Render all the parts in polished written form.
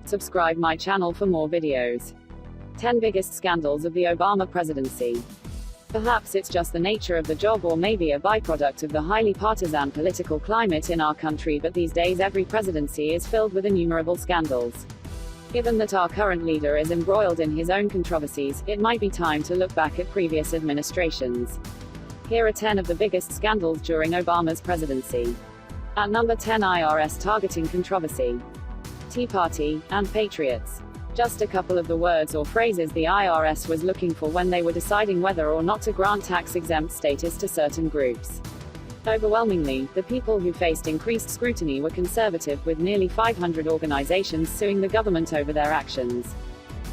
Subscribe my channel for more videos. 10 biggest scandals of the Obama presidency. Perhaps it's just the nature of the job or maybe a byproduct of the highly partisan political climate in our country, but these days every presidency is filled with innumerable scandals. Given that our current leader is embroiled in his own controversies, it might be time to look back at previous administrations. Here are 10 of the biggest scandals during Obama's presidency. At number 10, IRS Targeting Controversy. Tea Party and Patriots. Just a couple of the words or phrases the IRS was looking for when they were deciding whether or not to grant tax-exempt status to certain groups. Overwhelmingly, the people who faced increased scrutiny were conservative, with nearly 500 organizations suing the government over their actions.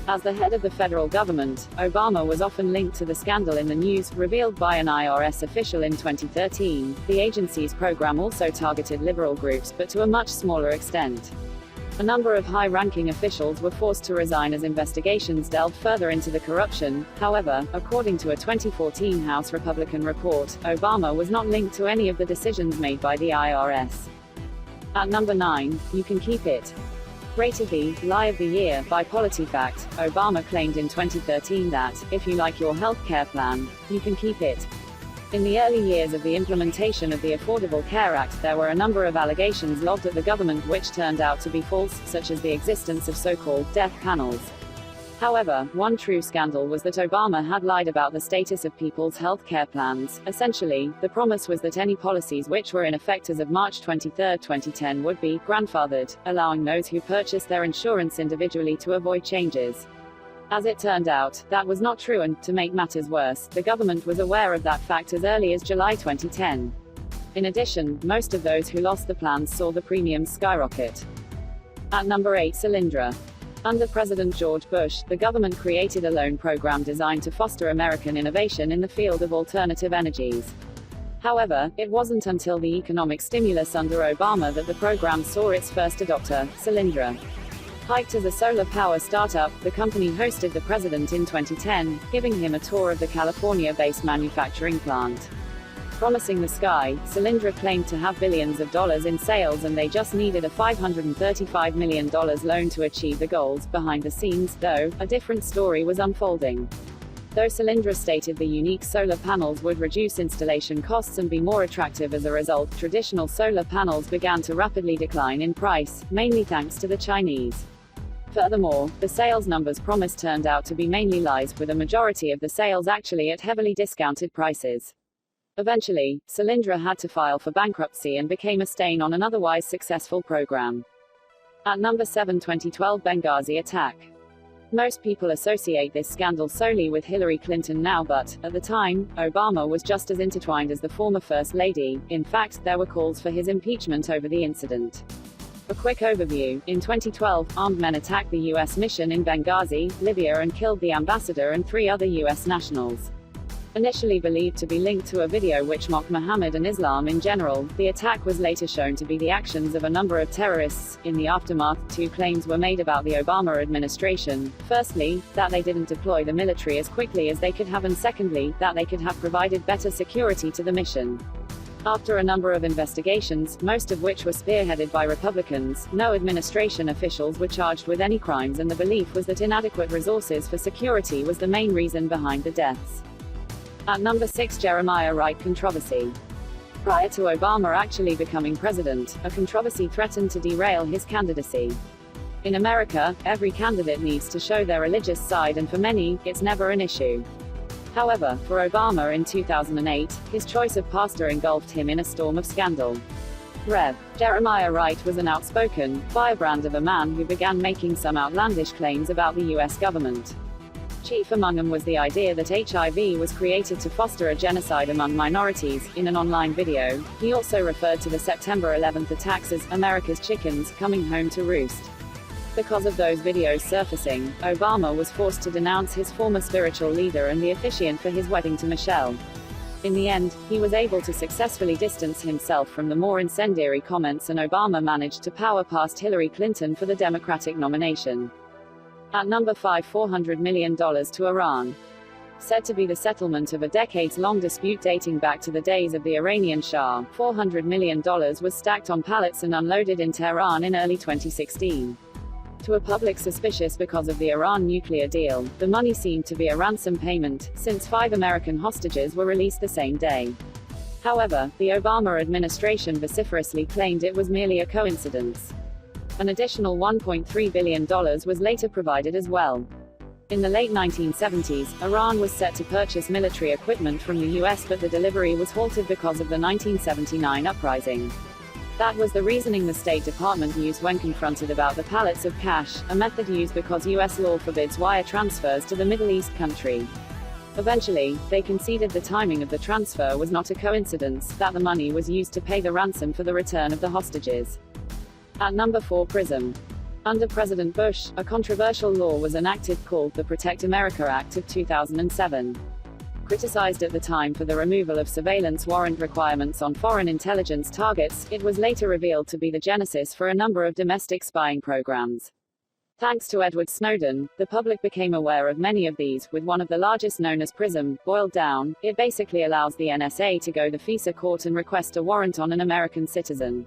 As the head of the federal government, Obama was often linked to the scandal in the news, revealed by an IRS official in 2013. The agency's program also targeted liberal groups, but to a much smaller extent. A number of high-ranking officials were forced to resign as investigations delved further into the corruption. However, according to a 2014 House Republican report, Obama was not linked to any of the decisions made by the IRS. At number 9, You Can Keep It. Rated the Lie of the Year by PolitiFact, Obama claimed in 2013 that, if you like your health care plan, you can keep it. In the early years of the implementation of the Affordable Care Act, there were a number of allegations lobbed at the government which turned out to be false, such as the existence of so-called death panels. However, one true scandal was that Obama had lied about the status of people's health care plans. Essentially, the promise was that any policies which were in effect as of March 23, 2010 would be grandfathered, allowing those who purchased their insurance individually to avoid changes. As it turned out, that was not true, and, to make matters worse, the government was aware of that fact as early as July 2010. In addition, most of those who lost the plans saw the premiums skyrocket. At number 8, Solyndra. Under President George Bush, the government created a loan program designed to foster American innovation in the field of alternative energies. However, it wasn't until the economic stimulus under Obama that the program saw its first adopter, Solyndra. Hyped as a solar power startup, the company hosted the president in 2010, giving him a tour of the California-based manufacturing plant. Promising the sky, Solyndra claimed to have billions of dollars in sales, and they just needed a $535 million loan to achieve the goals. Behind the scenes, though, a different story was unfolding. Though Solyndra stated the unique solar panels would reduce installation costs and be more attractive as a result, traditional solar panels began to rapidly decline in price, mainly thanks to the Chinese. Furthermore, the sales numbers promised turned out to be mainly lies, with a majority of the sales actually at heavily discounted prices. Eventually, Solyndra had to file for bankruptcy and became a stain on an otherwise successful program. At number 7, 2012 Benghazi Attack. Most people associate this scandal solely with Hillary Clinton now, but, at the time, Obama was just as intertwined as the former First Lady. In fact, there were calls for his impeachment over the incident. A quick overview: in 2012, armed men attacked the U.S. mission in Benghazi, Libya, and killed the ambassador and 3 other U.S. nationals. Initially believed to be linked to a video which mocked Muhammad and Islam in general, the attack was later shown to be the actions of a number of terrorists. In the aftermath, 2 claims were made about the Obama administration. Firstly, that they didn't deploy the military as quickly as they could have, and secondly, that they could have provided better security to the mission. After a number of investigations, most of which were spearheaded by Republicans, no administration officials were charged with any crimes, and the belief was that inadequate resources for security was the main reason behind the deaths. At number 6, Wright controversy. Prior to Obama actually becoming president, a controversy threatened to derail his candidacy. In America, every candidate needs to show their religious side, and for many, it's never an issue. However, for Obama in 2008, his choice of pastor engulfed him in a storm of scandal. Rev. Jeremiah Wright was an outspoken firebrand of a man who began making some outlandish claims about the U.S. government. Chief among them was the idea that HIV was created to foster a genocide among minorities. In an online video, he also referred to the September 11th attacks as America's chickens coming home to roost. Because of those videos surfacing, Obama was forced to denounce his former spiritual leader and the officiant for his wedding to Michelle. In the end, he was able to successfully distance himself from the more incendiary comments, and Obama managed to power past Hillary Clinton for the Democratic nomination. At number 5, $400 million to Iran. Said to be the settlement of a decades-long dispute dating back to the days of the Iranian Shah, $400 million was stacked on pallets and unloaded in Tehran in early 2016. To a public suspicious because of the Iran nuclear deal, the money seemed to be a ransom payment, since 5 American hostages were released the same day. However, the Obama administration vociferously claimed it was merely a coincidence. An additional $1.3 billion was later provided as well. In the late 1970s, Iran was set to purchase military equipment from the US, but the delivery was halted because of the 1979 uprising. That was the reasoning the State Department used when confronted about the pallets of cash, a method used because US law forbids wire transfers to the Middle East country. Eventually, they conceded the timing of the transfer was not a coincidence, that the money was used to pay the ransom for the return of the hostages. At number 4, PRISM. Under President Bush, a controversial law was enacted called the Protect America Act of 2007. Criticized at the time for the removal of surveillance warrant requirements on foreign intelligence targets, it was later revealed to be the genesis for a number of domestic spying programs. Thanks to Edward Snowden, the public became aware of many of these, with one of the largest known as PRISM. Boiled down, it basically allows the NSA to go to FISA court and request a warrant on an American citizen.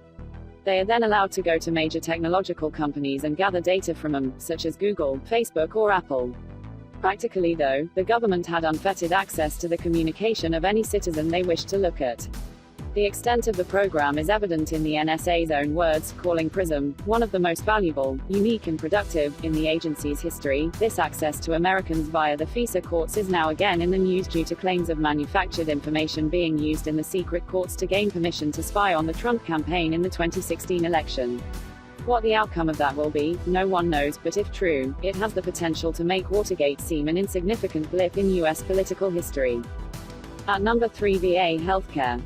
They are then allowed to go to major technological companies and gather data from them, such as Google, Facebook or Apple. Practically though, the government had unfettered access to the communication of any citizen they wished to look at. The extent of the program is evident in the NSA's own words, calling PRISM one of the most valuable, unique and productive in the agency's history. This access to Americans via the FISA courts is now again in the news due to claims of manufactured information being used in the secret courts to gain permission to spy on the Trump campaign in the 2016 election. What the outcome of that will be, no one knows, but if true, it has the potential to make Watergate seem an insignificant blip in U.S. political history. At number 3, VA healthcare.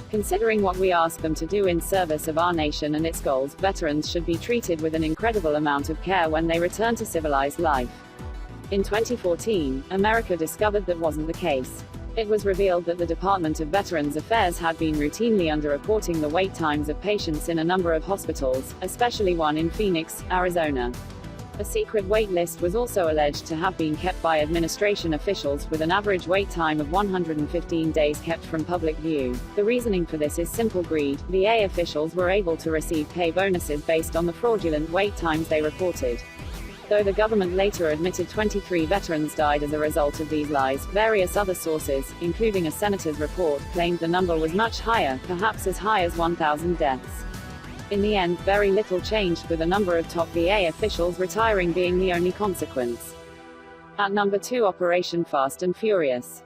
Considering what we ask them to do in service of our nation and its goals, veterans should be treated with an incredible amount of care when they return to civilized life. In 2014, America discovered that wasn't the case. It was revealed that the Department of Veterans Affairs had been routinely underreporting the wait times of patients in a number of hospitals, especially one in Phoenix, Arizona. A secret wait list was also alleged to have been kept by administration officials, with an average wait time of 115 days kept from public view. The reasoning for this is simple greed. VA officials were able to receive pay bonuses based on the fraudulent wait times they reported. Though the government later admitted 23 veterans died as a result of these lies, various other sources, including a senator's report, claimed the number was much higher, perhaps as high as 1,000 deaths. In the end, very little changed, with a number of top VA officials retiring being the only consequence. At number 2, Operation Fast and Furious.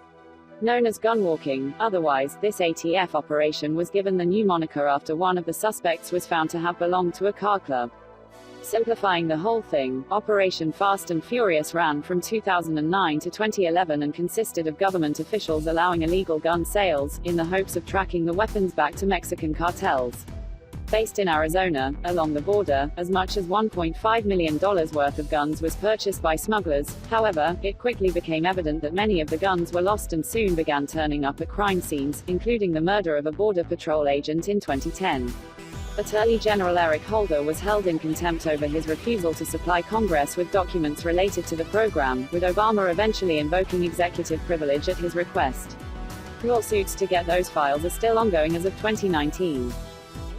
Known as gunwalking, otherwise, this ATF operation was given the new moniker after one of the suspects was found to have belonged to a car club. Simplifying the whole thing, Operation Fast and Furious ran from 2009 to 2011 and consisted of government officials allowing illegal gun sales, in the hopes of tracking the weapons back to Mexican cartels. Based in Arizona, along the border, as much as $1.5 million worth of guns was purchased by smugglers. However, it quickly became evident that many of the guns were lost and soon began turning up at crime scenes, including the murder of a Border Patrol agent in 2010. Attorney General Eric Holder was held in contempt over his refusal to supply Congress with documents related to the program, with Obama eventually invoking executive privilege at his request. Lawsuits to get those files are still ongoing as of 2019.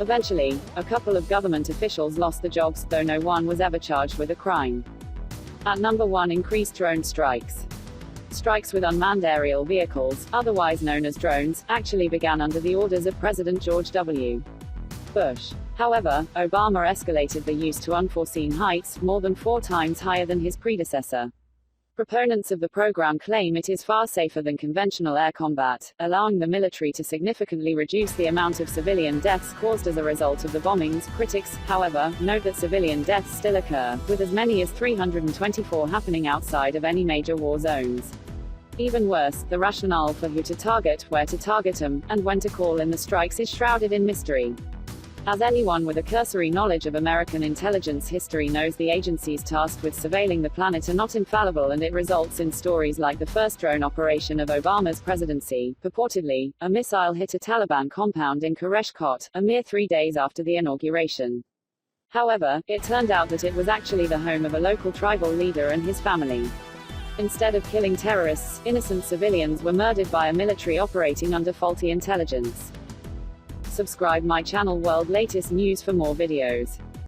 Eventually, a couple of government officials lost their jobs, though no one was ever charged with a crime. At number 1, increased drone strikes. Strikes with unmanned aerial vehicles, otherwise known as drones, actually began under the orders of President George W. Bush. However, Obama escalated the use to unforeseen heights, more than 4 times higher than his predecessor. Proponents of the program claim it is far safer than conventional air combat, allowing the military to significantly reduce the amount of civilian deaths caused as a result of the bombings. Critics, however, note that civilian deaths still occur, with as many as 324 happening outside of any major war zones. Even worse, the rationale for who to target, where to target them, and when to call in the strikes is shrouded in mystery. As anyone with a cursory knowledge of American intelligence history knows, the agencies tasked with surveilling the planet are not infallible, and it results in stories like the first drone operation of Obama's presidency. Purportedly, a missile hit a Taliban compound in Koreshkot, a mere 3 days after the inauguration. However, it turned out that it was actually the home of a local tribal leader and his family. Instead of killing terrorists, innocent civilians were murdered by a military operating under faulty intelligence. Subscribe my channel World Latest News for more videos.